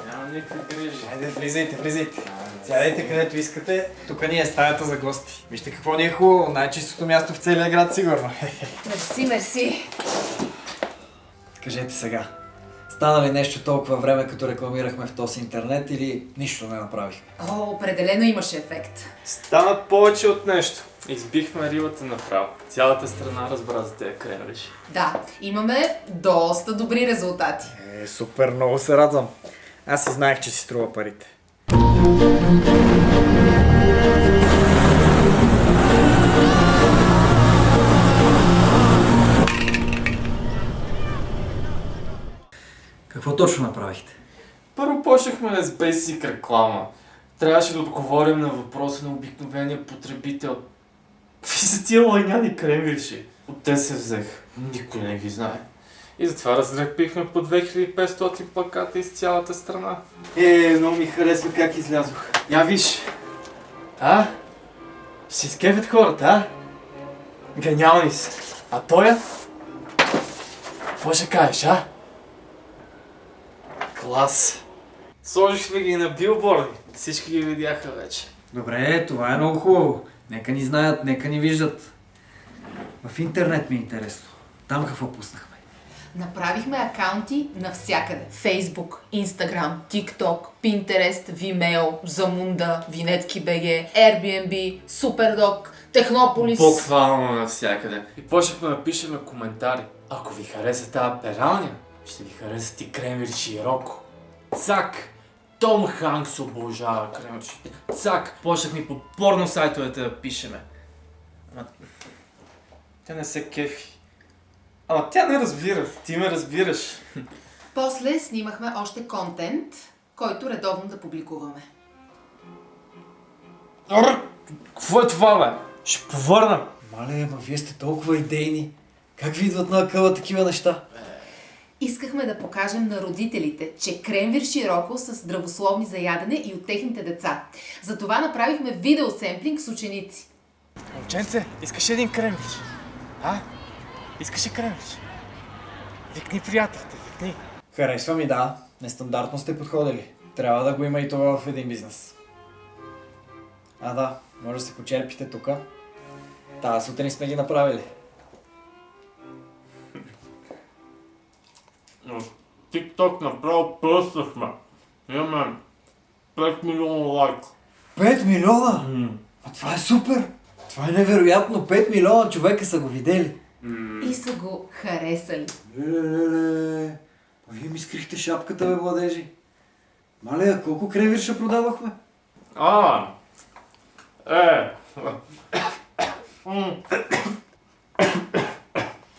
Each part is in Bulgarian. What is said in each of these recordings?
Няма никакви грижи. Хайде, влизайте. Сядайте където искате. Тук ни е стаята за гости. Вижте какво ни е хубаво. Най-чистото място в целия град, сигурно. Мерси. Кажете сега. Стана ли нещо толкова време, като рекламирахме в този интернет или нищо не направихме? Определено имаше ефект. Станат повече от нещо. Избихме рибата направо. Цялата страна разбра за тези кремвирши. Да, имаме доста добри резултати. Супер, много се радвам. Аз и знаех, че си струва парите. Какво точно направихте? Първо почнахме с Basic реклама. Трябваше да отговорим на въпроса на обикновения потребител. Какви са тия лайняни кремвирши? От те се взех. Никой не ги знае. И затова разрепихме по 2500 плаката из цялата страна. Много ми харесва как излязох. Я виж. Ще се изкефят хората, Гениални са. А тоя? Какво ще кажеш, Клас! Сложихме ги на билборди. Всички ги видяха вече. Добре, това е много хубаво. Нека ни знаят, нека ни виждат. В интернет ми е интересно. Там какво пуснахме? Направихме акаунти навсякъде. Facebook, Instagram, TikTok, Pinterest, Vimeo, Zamunda, Винетки BG, Airbnb, Superdog, Технополис. Буквално навсякъде. И почнахме да пишеме коментари. Ако ви хареса тази пералня, ще ви харесат и кремвирши и Роко. Цак! Том Ханкс обожава кремвиршите. Цак! Почнахме по порно сайтовете да пишеме. Ама... Тя не се кефи. Ама тя не разбира. Ти ме разбираш. После снимахме още контент, който редовно да публикуваме. Какво е това, бе? Ще повърна. Мале, ама вие сте толкова идейни. Как ви идват на акъла такива неща? Искахме да покажем на родителите, че кремвирши и Роко са здравословни за ядене и от техните деца. Затова направихме видеосемплинг с ученици. Момченце, искаш един кремвирш? Искаш ли кремвирш? Викни приятелите, викни. Харесва ми, да. Нестандартно сте подходили. Трябва да го има и това в един бизнес. Да, може да се почерпите тука. Тази сутрин сме ги направили. TikTok направо пръснахме. Имаме 5 милиона лайка. 5 милиона? А това е супер! Това е невероятно! 5 милиона човека са го видели. И са го харесали. Леле, вие ми скрихте шапката, бе, младежи. Мале, а колко кремвирша продавахме?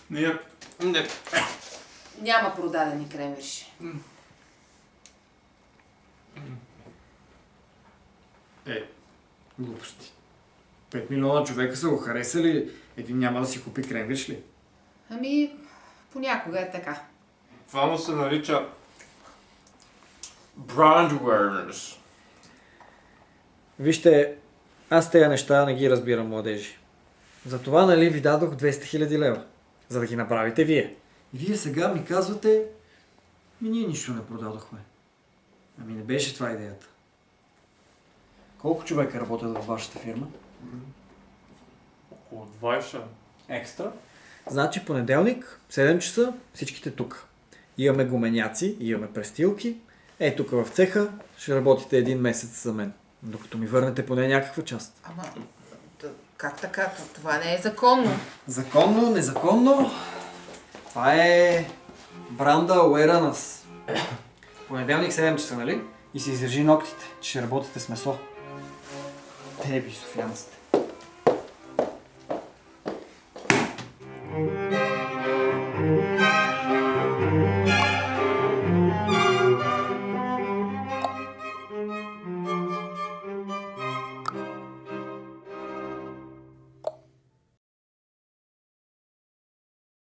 Не. Няма продадени кремвирши. Глупости. 5 милиона човека са го харесали, един няма да си купи кремвирш ли? Понякога е така. Това му се нарича brand awareness. Вижте, аз тези неща не ги разбирам, младежи. Затова, нали, ви дадох 200 000 лева, за да ги направите вие. И вие сега ми казвате, ние нищо не продадохме. Не беше това идеята. Колко човека работят във вашата фирма? Около 20. Екстра. Значи понеделник, 7 часа, всичките тук. Имаме гуменяци, имаме престилки. Тук в цеха ще работите един месец за мен. Докато ми върнете поне някаква част. Как така? Това не е законно. Законно, незаконно. Това е бранда Awareness. Понеделник 7 часа, нали? И се изрежи ногтите, че ще работите с месо. Теби, софиянците.